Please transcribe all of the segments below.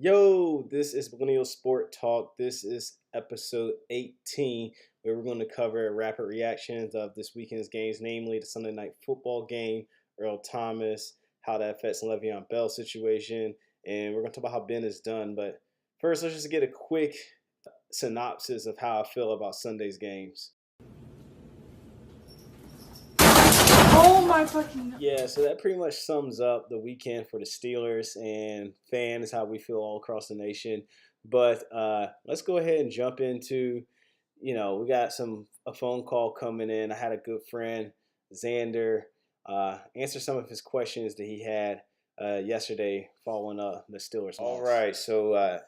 Yo, this is Millennial Sport Talk. This is episode 18, where we're going to cover rapid reactions of this weekend's games, namely the Sunday night football game, Earl Thomas, how that affects the Le'Veon Bell situation, and we're going to talk about how Ben is done. But first, let's just get a quick synopsis of how I feel about Sunday's games. Oh my fucking. Yeah, so that pretty much sums up the weekend for the Steelers and fans, how we feel all across the nation. But let's go ahead and jump into, we got a phone call coming in. I had a good friend, Xander, answer some of his questions that he had yesterday following the Steelers. All right, so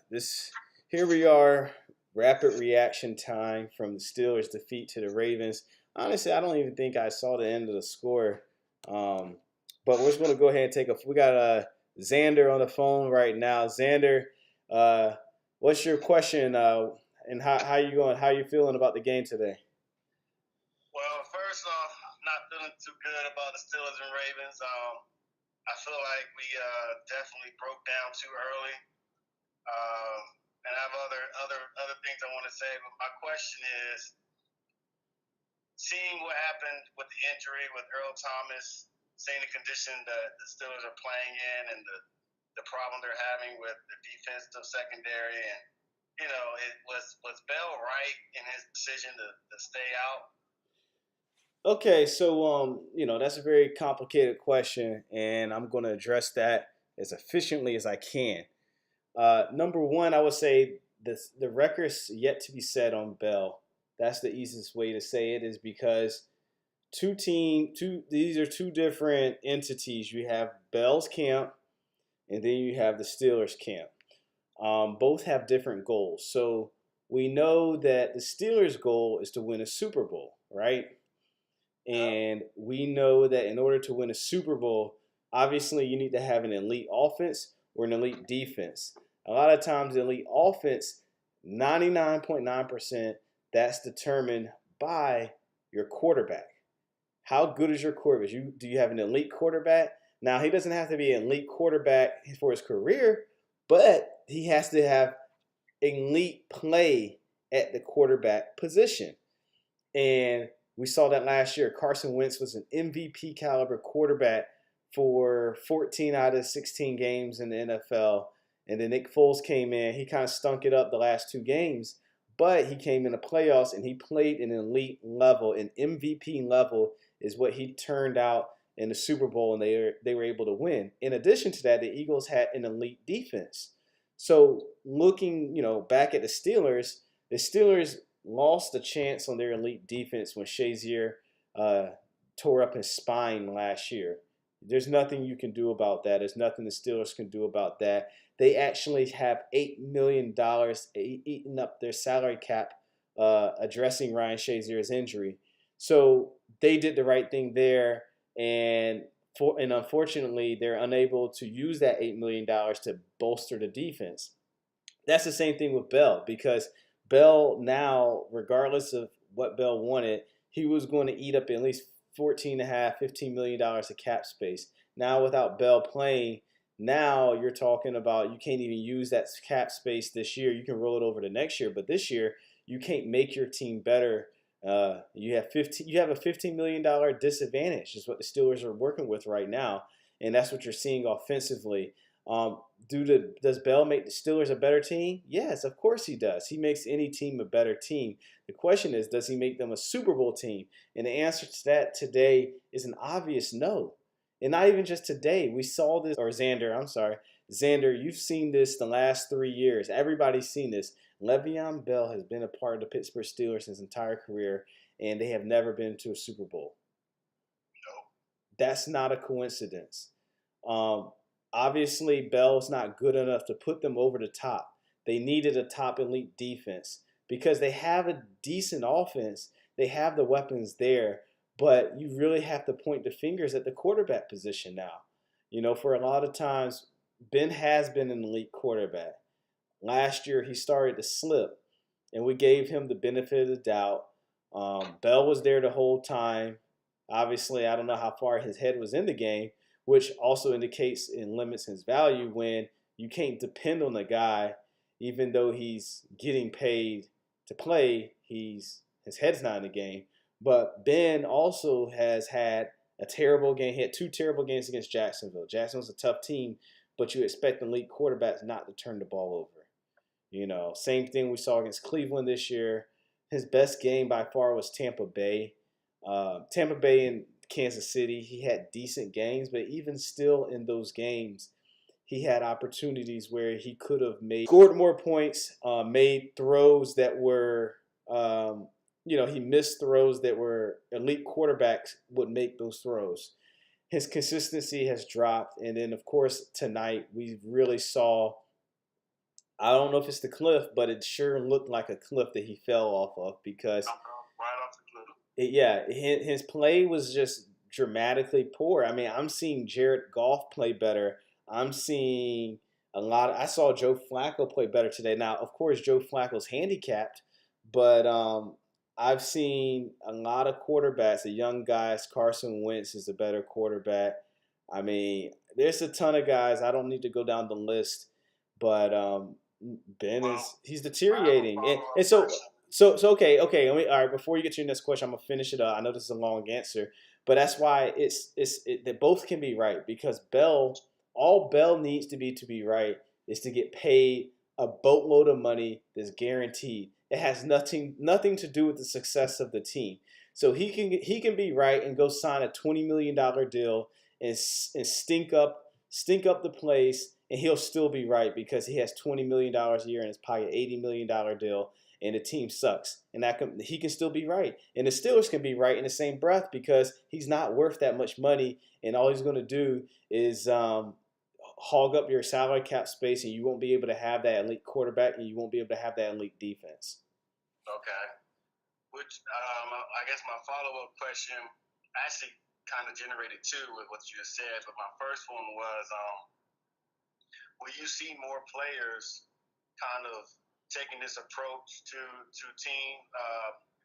here we are, rapid reaction time from the Steelers' defeat to the Ravens. Honestly, I don't even think I saw the end of the score. But we're just going to go ahead and we got Xander on the phone right now. Xander, what's your question and how you going? How you feeling about the game today? Well, first off, not feeling too good about the Steelers and Ravens. I feel like we definitely broke down too early. And I have other things I want to say, but my question is, seeing what happened with the injury with Earl Thomas, seeing the condition that the Steelers are playing in and the problem they're having with the defensive secondary, and was Bell right in his decision to stay out? Okay, so that's a very complicated question, and I'm going to address that as efficiently as I can. Number one, I would say the record's yet to be set on Bell. That's the easiest way to say it, is because these are two different entities. You have Bell's camp, and then you have the Steelers camp. Both have different goals. So we know that the Steelers' goal is to win a Super Bowl, right? And we know that in order to win a Super Bowl, obviously you need to have an elite offense or an elite defense. A lot of times the elite offense, 99.9%, that's determined by your quarterback. How good is your quarterback? Do you have an elite quarterback? Now, he doesn't have to be an elite quarterback for his career, but he has to have elite play at the quarterback position. And we saw that last year. Carson Wentz was an MVP caliber quarterback for 14 out of 16 games in the NFL. And then Nick Foles came in. He kind of stunk it up the last two games. But he came in the playoffs and he played in an elite level. An MVP level is what he turned out in the Super Bowl, and they were able to win. In addition to that, the Eagles had an elite defense. So looking, back at the Steelers lost a chance on their elite defense when Shazier tore up his spine last year. There's nothing you can do about that. There's nothing the Steelers can do about that. They actually have $8 million eating up their salary cap addressing Ryan Shazier's injury. So they did the right thing there, and unfortunately, they're unable to use that $8 million to bolster the defense. That's the same thing with Bell, because Bell now, regardless of what Bell wanted, he was going to eat up at least $14.5, $15 million of cap space. Now, without Bell playing, now you're talking about you can't even use that cap space this year. You can roll it over to next year, but this year you can't make your team better. You have a $15 million disadvantage is what the Steelers are working with right now, and that's what you're seeing offensively. Does Bell make the Steelers a better team? Yes, of course he does. He makes any team a better team. The question is, does he make them a Super Bowl team? And the answer to that today is an obvious no. And not even just today. We saw this, or Xander, I'm sorry. Xander, you've seen this the last 3 years. Everybody's seen this. Le'Veon Bell has been a part of the Pittsburgh Steelers his entire career, and they have never been to a Super Bowl. No. That's not a coincidence. Obviously, Bell's not good enough to put them over the top. They needed a top elite defense because they have a decent offense. They have the weapons there, but you really have to point the fingers at the quarterback position now. For a lot of times, Ben has been an elite quarterback. Last year, he started to slip, and we gave him the benefit of the doubt. Bell was there the whole time. Obviously, I don't know how far his head was in the game, which also indicates and limits his value when you can't depend on the guy, even though he's getting paid to play. His head's not in the game. But Ben also has had a terrible game. He had 2 terrible games against Jacksonville. Jacksonville's a tough team, but you expect elite quarterbacks not to turn the ball over. Same thing we saw against Cleveland this year. His best game by far was Tampa Bay. Tampa Bay and Kansas City, he had decent games, but even still in those games, he had opportunities where he could have scored more points, made throws that were, he missed throws that were elite quarterbacks would make those throws. His consistency has dropped. And then, of course, tonight we really saw, I don't know if it's the cliff, but it sure looked like a cliff that he fell off of because right off the cliff. His play was just dramatically poor. I mean, I'm seeing Jared Goff play better. I'm seeing I saw Joe Flacco play better today. Now, of course, Joe Flacco's handicapped, but I've seen a lot of quarterbacks, the young guys. Carson Wentz is a better quarterback. I mean, there's a ton of guys. I don't need to go down the list, but he's deteriorating. And so okay. All right. Before you get to your next question, I'm gonna finish it up. I know this is a long answer, but that's why they both can be right because all Bell needs to be right is to get paid a boatload of money that's guaranteed. It has nothing to do with the success of the team. So he can be right and go sign a $20 million deal and stink up the place, and he'll still be right because he has $20 million a year in his pocket, $80 million deal, and the team sucks. And he can still be right. And the Steelers can be right in the same breath because he's not worth that much money, and all he's going to do is hog up your salary cap space, and you won't be able to have that elite quarterback, and you won't be able to have that elite defense. Okay. Which I guess my follow-up question actually kind of generated too with what you just said, but my first one was, will you see more players kind of taking this approach to team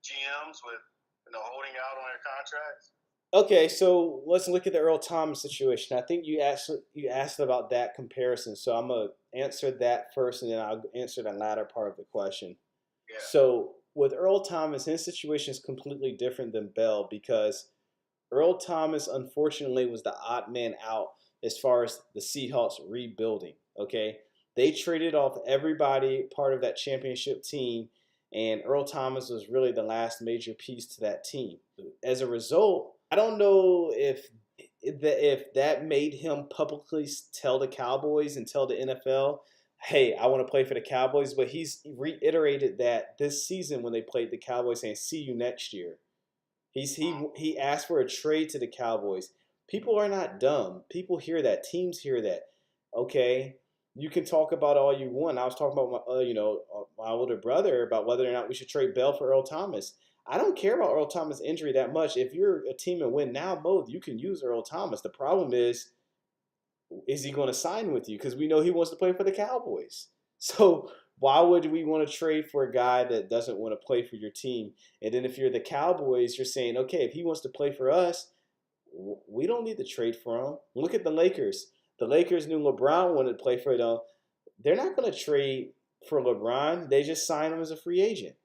GMs with holding out on their contracts? Okay, so let's look at the Earl Thomas situation. I think you asked about that comparison, so I'm gonna answer that first, and then I'll answer the latter part of the question. Yeah. So with Earl Thomas, his situation is completely different than Bell because Earl Thomas, unfortunately, was the odd man out as far as the Seahawks rebuilding. Okay, they traded off everybody part of that championship team, and Earl Thomas was really the last major piece to that team. As a result, I don't know if that made him publicly tell the Cowboys and tell the NFL, hey, I want to play for the Cowboys, but he's reiterated that this season when they played the Cowboys, saying, see you next year. He asked for a trade to the Cowboys. People are not dumb. People hear that. Teams hear that. Okay, you can talk about all you want. I was talking about my older brother about whether or not we should trade Bell for Earl Thomas. I don't care about Earl Thomas' injury that much. If you're a team in win now mode, you can use Earl Thomas. The problem is he going to sign with you? Because we know he wants to play for the Cowboys. So why would we want to trade for a guy that doesn't want to play for your team? And then if you're the Cowboys, you're saying, okay, if he wants to play for us, we don't need to trade for him. Look at the Lakers. The Lakers knew LeBron wanted to play for them. They're not going to trade for LeBron. They just sign him as a free agent.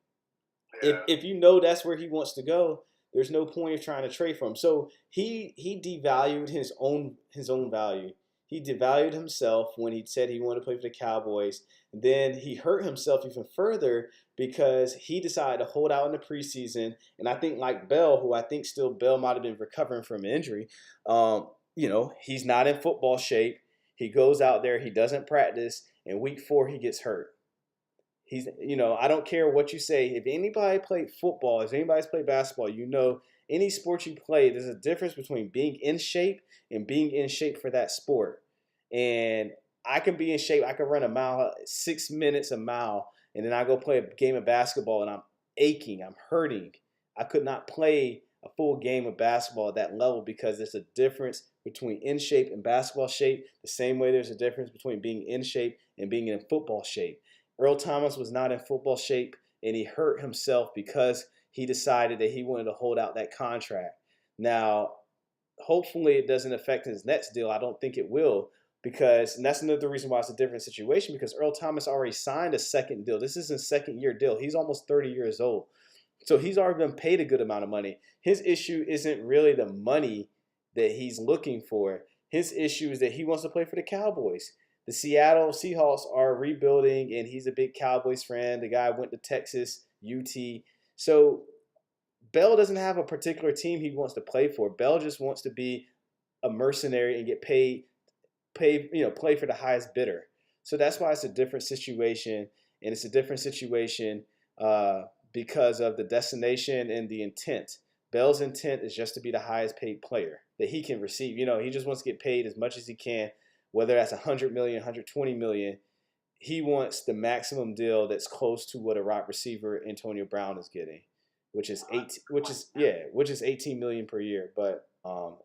Yeah. If you know that's where he wants to go, there's no point of trying to trade for him. So he devalued his own value. He devalued himself when he said he wanted to play for the Cowboys. Then he hurt himself even further because he decided to hold out in the preseason. And I think like Bell, who I think still Bell might have been recovering from an injury, he's not in football shape. He goes out there, he doesn't practice, and week 4 he gets hurt. I don't care what you say. If anybody played football, if anybody's played basketball, any sport you play, there's a difference between being in shape and being in shape for that sport. And I can be in shape. I can run a mile, 6 minutes a mile, and then I go play a game of basketball and I'm aching, I'm hurting. I could not play a full game of basketball at that level because there's a difference between in shape and basketball shape, the same way there's a difference between being in shape and being in football shape. Earl Thomas was not in football shape, and he hurt himself because he decided that he wanted to hold out that contract. Now, hopefully it doesn't affect his next deal. I don't think it will. and that's another reason why it's a different situation, because Earl Thomas already signed a second deal. This is his second year deal. He's almost 30 years old. So he's already been paid a good amount of money. His issue isn't really the money that he's looking for. His issue is that he wants to play for the Cowboys. The Seattle Seahawks are rebuilding, and he's a big Cowboys fan. The guy went to Texas, UT. So Bell doesn't have a particular team he wants to play for. Bell just wants to be a mercenary and get play for the highest bidder. So that's why it's a different situation, and it's a different situation because of the destination and the intent. Bell's intent is just to be the highest paid player that he can receive. He just wants to get paid as much as he can, whether that's 100 million, 120 million. He wants the maximum deal that's close to what a wide receiver Antonio Brown is getting, which is 18 million per year. But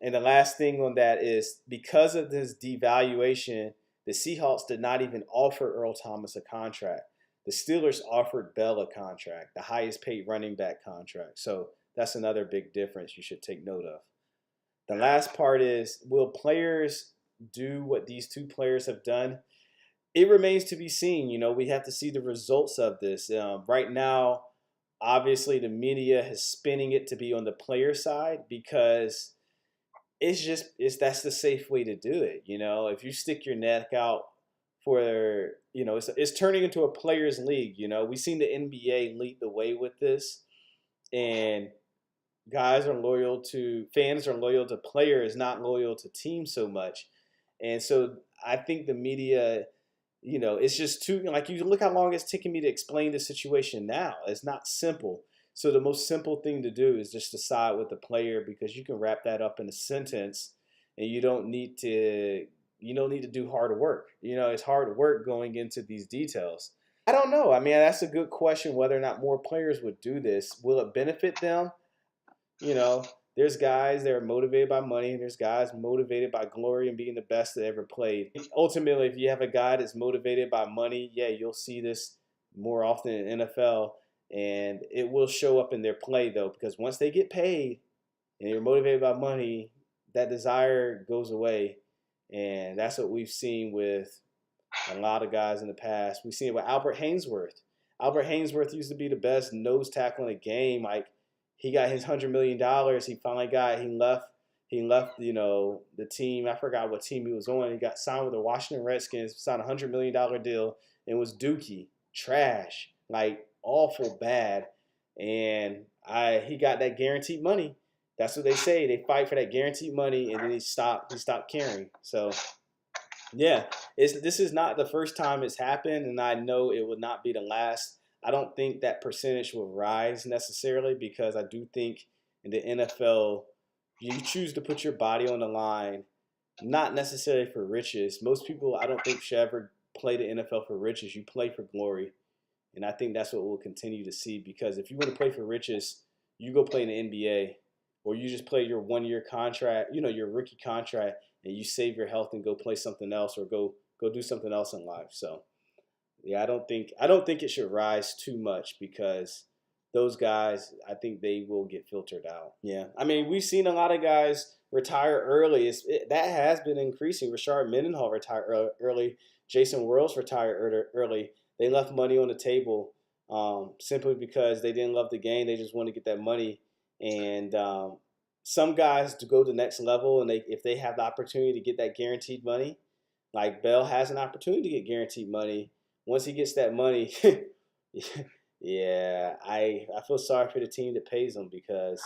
and the last thing on that is, because of this devaluation, the Seahawks did not even offer Earl Thomas a contract. The Steelers offered Bell a contract, the highest paid running back contract. So that's another big difference you should take note of. The last part is, will players do what these two players have done? It remains to be seen. We have to see the results of this. Right now, obviously, the media is spinning it to be on the player side, because that's the safe way to do it. If you stick your neck out for, it's turning into a players league. We've seen the NBA lead the way with this, and fans are loyal to players, not loyal to teams so much. And so I think the media, it's just too, like, you look how long it's taking me to explain the situation now. It's not simple. So the most simple thing to do is just decide with the player, because you can wrap that up in a sentence, and you don't need to do hard work. It's hard work going into these details. I don't know. I mean, that's a good question, whether or not more players would do this. Will it benefit them? There's guys that are motivated by money, and there's guys motivated by glory and being the best that ever played. Ultimately, if you have a guy that's motivated by money, yeah, you'll see this more often in NFL, and it will show up in their play, though, because once they get paid and you're motivated by money, that desire goes away. And that's what we've seen with a lot of guys in the past. We've seen it with Albert Haynesworth. Albert Haynesworth used to be the best nose tackle in the game. Like, he got his $100 million. He left, the team. I forgot what team he was on. He got signed with the Washington Redskins, signed a $100 million deal, and was dookie, trash, like awful bad. And he got that guaranteed money. That's what they say. They fight for that guaranteed money, and then he stopped caring. So, yeah, this is not the first time it's happened, and I know it will not be the last. I don't think that percentage will rise necessarily, because I do think in the NFL, you choose to put your body on the line, not necessarily for riches. Most people, I don't think, should ever play the NFL for riches. You play for glory. And I think that's what we'll continue to see, because if you want to play for riches, you go play in the NBA, or you just play your 1-year contract, your rookie contract, and you save your health and go play something else, or go do something else in life. So, yeah, I don't think it should rise too much, because those guys, I think they will get filtered out. Yeah, I mean, we've seen a lot of guys retire early. That has been increasing. Rashard Mendenhall retired early. Jason Worlds retired early. They left money on the table simply because they didn't love the game. They just wanted to get that money. And some guys to go to the next level, and if they have the opportunity to get that guaranteed money, like Bell has an opportunity to get guaranteed money. Once he gets that money, yeah, I feel sorry for the team that pays him, because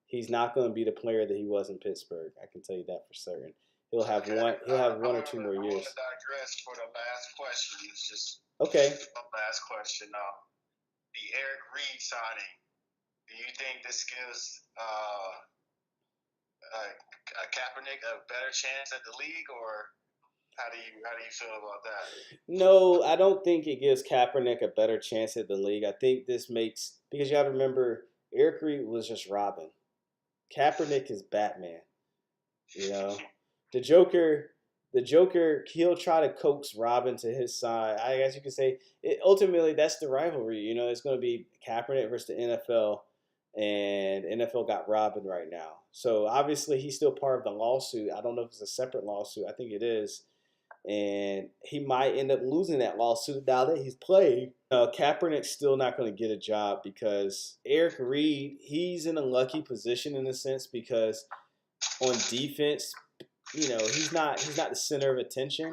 he's not going to be the player that he was in Pittsburgh. I can tell you that for certain. He'll have one or two more years. I want to digress for the last question. It's just okay. Last question. The Eric Reed signing. Do you think this gives Kaepernick a better chance at the league, or how do you feel about that? No, I don't think it gives Kaepernick a better chance at the league. I think this makes, because you have to remember, Eric Reed was just Robin. Kaepernick is Batman. The Joker, he'll try to coax Robin to his side. I guess you could say ultimately that's the rivalry. It's going to be Kaepernick versus the NFL, and NFL got Robin right now. So obviously he's still part of the lawsuit. I don't know if it's a separate lawsuit. I think it is. and he might end up losing that lawsuit now that he's playing. Kaepernick's still not going to get a job because Eric Reed, he's in a lucky position in a sense because on defense, he's not the center of attention,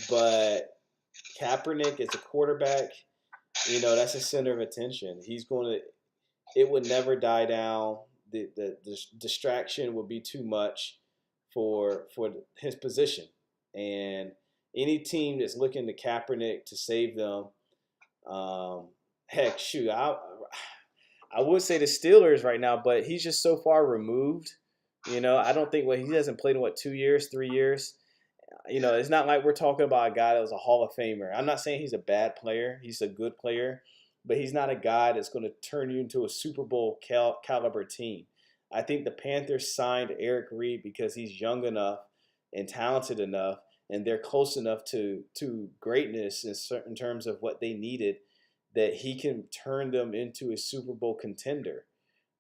but Kaepernick as a quarterback, that's a center of attention. It would never die down. The distraction would be too much for his position. And any team that's looking to Kaepernick to save them, heck, shoot, I would say the Steelers right now, but he's just so far removed. I don't think he hasn't played in 2 years, 3 years. It's not like we're talking about a guy that was a Hall of Famer. I'm not saying he's a bad player. He's a good player, but he's not a guy that's going to turn you into a Super Bowl caliber team. I think the Panthers signed Eric Reed because he's young enough and talented enough, and they're close enough to greatness in terms of what they needed that he can turn them into a Super Bowl contender.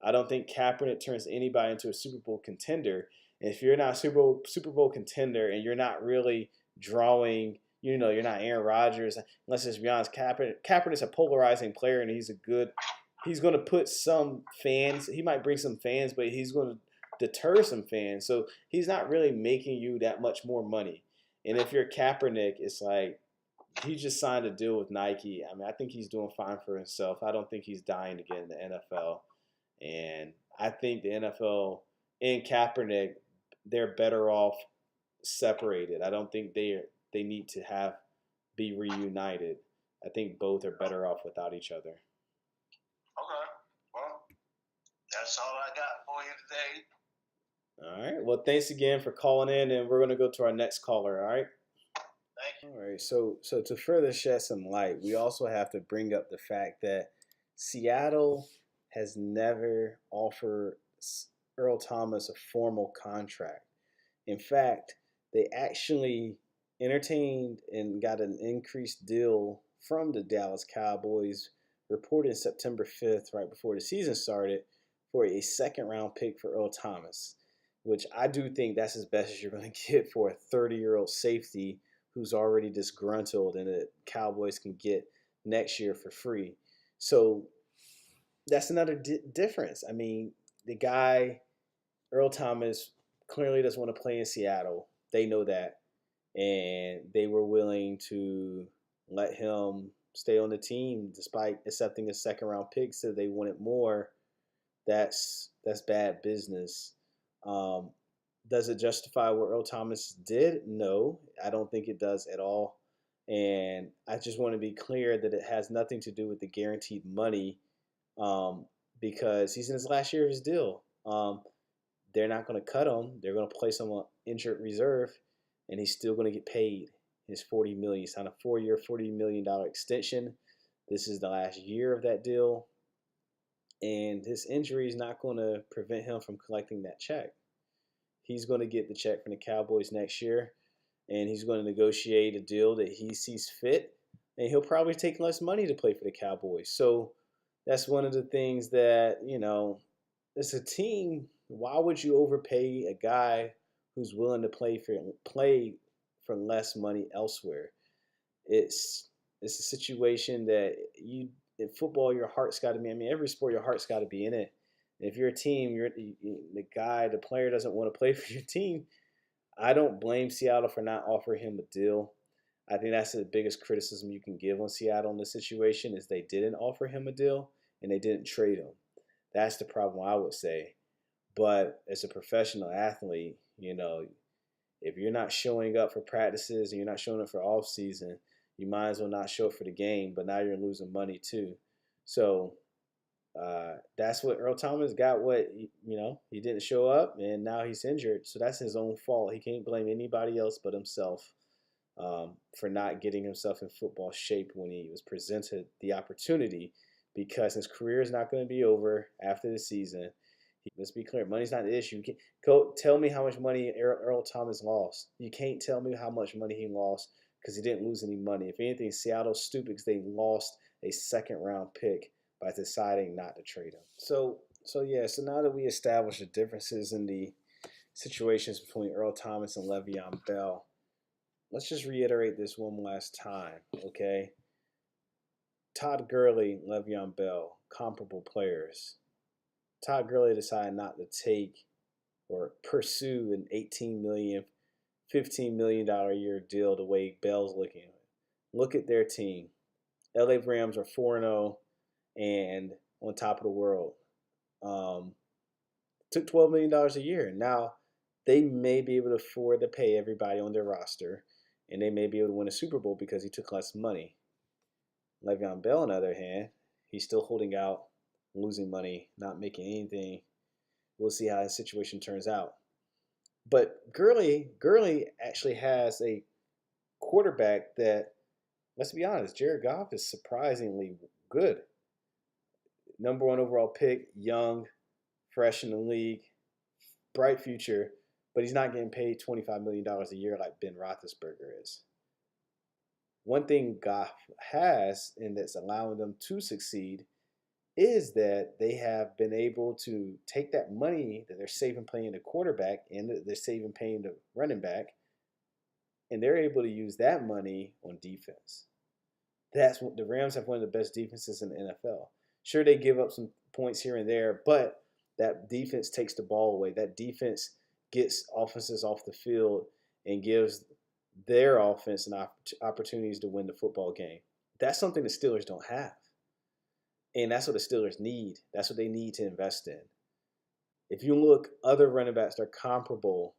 I don't think Kaepernick turns anybody into a Super Bowl contender. And if you're not a Super Bowl contender and you're not really drawing, you're not Aaron Rodgers. Let's just be honest, Kaepernick's a polarizing player, and he's going to put some fans. He might bring some fans, but he's going to deter some fans. So he's not really making you that much more money. And if you're Kaepernick, it's like he just signed a deal with Nike. I mean, I think he's doing fine for himself. I don't think he's dying to get in the NFL. And I think the NFL and Kaepernick, they're better off separated. I don't think they need to be reunited. I think both are better off without each other. Okay. Well, that's all I got for you today. All right. Well, thanks again for calling in, and we're going to go to our next caller, all right? Thank you. All right. So to further shed some light, we also have to bring up the fact that Seattle has never offered Earl Thomas a formal contract. In fact, they actually entertained and got an increased deal from the Dallas Cowboys, reported September 5th, right before the season started, for a second-round pick for Earl Thomas, which I do think that's as best as you're going to get for a 30-year-old safety who's already disgruntled and the Cowboys can get next year for free. So that's another difference. I mean, the guy, Earl Thomas, clearly doesn't want to play in Seattle. They know that. And they were willing to let him stay on the team despite accepting a second-round pick, so they wanted more. That's bad business. Does it justify what Earl Thomas did? No, I don't think it does at all. And I just want to be clear that it has nothing to do with the guaranteed money, because he's in his last year of his deal. They're not going to cut him. They're going to place him on injured reserve, and he's still going to get paid his $40 million. He signed a 4-year, $40 million extension. This is the last year of that deal, and his injury is not going to prevent him from collecting that check. He's going to get the check from the Cowboys next year, and he's going to negotiate a deal that he sees fit, and he'll probably take less money to play for the Cowboys. So that's one of the things that, as a team, why would you overpay a guy who's willing to play for less money elsewhere? It's a situation that in football, your heart's got to be. I mean, every sport, your heart's got to be in it. And if you're a team, the player doesn't want to play for your team. I don't blame Seattle for not offering him a deal. I think that's the biggest criticism you can give on Seattle in this situation is they didn't offer him a deal and they didn't trade him. That's the problem, I would say. But as a professional athlete, if you're not showing up for practices and you're not showing up for off season, you might as well not show up for the game. But now you're losing money too. So that's what Earl Thomas got. He didn't show up and now he's injured. So that's his own fault. He can't blame anybody else but himself for not getting himself in football shape when he was presented the opportunity, because his career is not going to be over after the season. Let's be clear, money's not the issue. Tell me how much money Earl Thomas lost. You can't tell me how much money he lost because he didn't lose any money. If anything, Seattle's stupid because they lost a second-round pick by deciding not to trade him. So now that we established the differences in the situations between Earl Thomas and Le'Veon Bell, let's just reiterate this one last time, okay? Todd Gurley, Le'Veon Bell, comparable players. Todd Gurley decided not to take or pursue an $18 million, $15 million a year deal the way Bell's looking. Look at their team. LA Rams are 4-0 and on top of the world. Took $12 million a year. Now, they may be able to afford to pay everybody on their roster, and they may be able to win a Super Bowl because he took less money. Le'Veon Bell, on the other hand, he's still holding out, losing money, not making anything. We'll see how his situation turns out. But Gurley actually has a quarterback that, let's be honest, Jared Goff is surprisingly good. Number 1 overall pick, young, fresh in the league, bright future, but he's not getting paid $25 million a year like Ben Roethlisberger is. One thing Goff has, and that's allowing them to succeed, is that they have been able to take that money that they're saving paying the quarterback and that they're saving paying the running back, and they're able to use that money on defense. That's what the Rams have, one of the best defenses in the NFL. Sure, they give up some points here and there, but that defense takes the ball away. That defense gets offenses off the field and gives their offense an opportunities to win the football game. That's something the Steelers don't have. And that's what the Steelers need. That's what they need to invest in. If you look, other running backs are comparable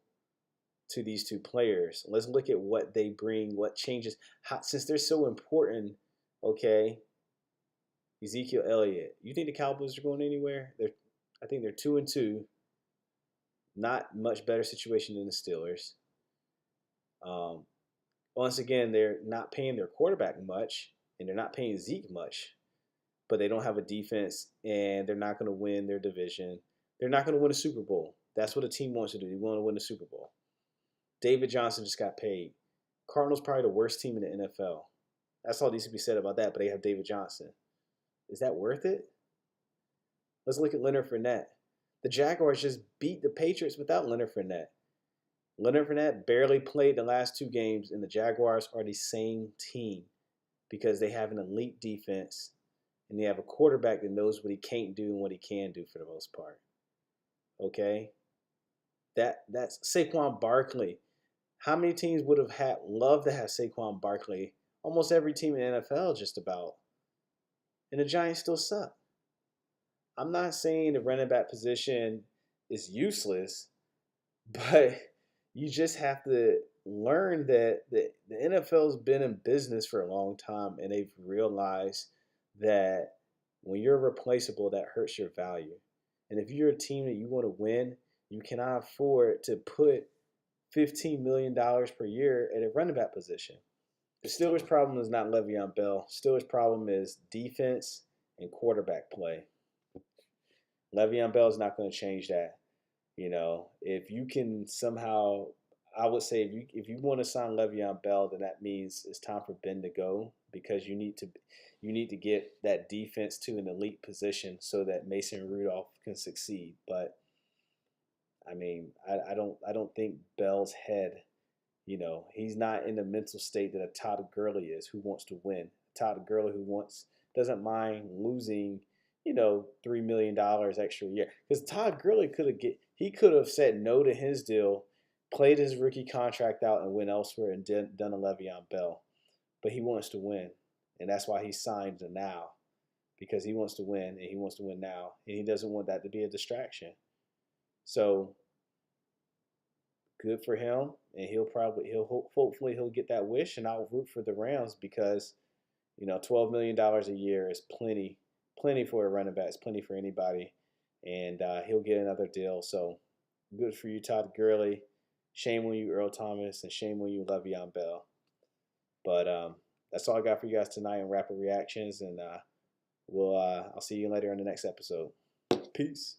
to these two players. Let's look at what they bring, what changes. Since they're so important, okay, Ezekiel Elliott. You think the Cowboys are going anywhere? I think they're 2-2. Not much better situation than the Steelers. Once again, they're not paying their quarterback much, and they're not paying Zeke much. But they don't have a defense, and they're not going to win their division. They're not going to win a Super Bowl. That's what a team wants to do. They want to win a Super Bowl. David Johnson just got paid. Cardinals probably the worst team in the NFL. That's all needs to be said about that, but they have David Johnson. Is that worth it? Let's look at Leonard Fournette. The Jaguars just beat the Patriots without Leonard Fournette. Leonard Fournette barely played the last 2 games, and the Jaguars are the same team because they have an elite defense. And they have a quarterback that knows what he can't do and what he can do for the most part. Okay? That's Saquon Barkley. How many teams would have loved to have Saquon Barkley? Almost every team in the NFL just about. And the Giants still suck. I'm not saying the running back position is useless, but you just have to learn that the NFL's been in business for a long time, and they've realized that when you're replaceable, that hurts your value. And if you're a team that you want to win, you cannot afford to put $15 million per year at a running back position. The Steelers' problem is not Le'Veon Bell. Steelers' problem is defense and quarterback play. Le'Veon Bell is not going to change that. You know, if you can somehow, I would say if you want to sign Le'Veon Bell, then that means it's time for Ben to go, because you need to get that defense to an elite position so that Mason Rudolph can succeed. But I mean, I don't think Bell's head, you know, he's not in the mental state that a Todd Gurley is, who wants to win. Todd Gurley who doesn't mind losing, you know, $3 million extra a year. Because Todd Gurley could have said no to his deal, played his rookie contract out, and went elsewhere and done a Le'Veon Bell. But he wants to win, and that's why he signed the now, because he wants to win, and he wants to win now, and he doesn't want that to be a distraction. So good for him, and hopefully he'll get that wish, and I'll root for the Rams because, you know, $12 million a year is plenty for a running back. It's plenty for anybody, and he'll get another deal. So good for you, Todd Gurley. Shame on you, Earl Thomas, and shame on you, Le'Veon Bell. But that's all I got for you guys tonight in Rapid Reactions, and I'll see you later in the next episode. Peace.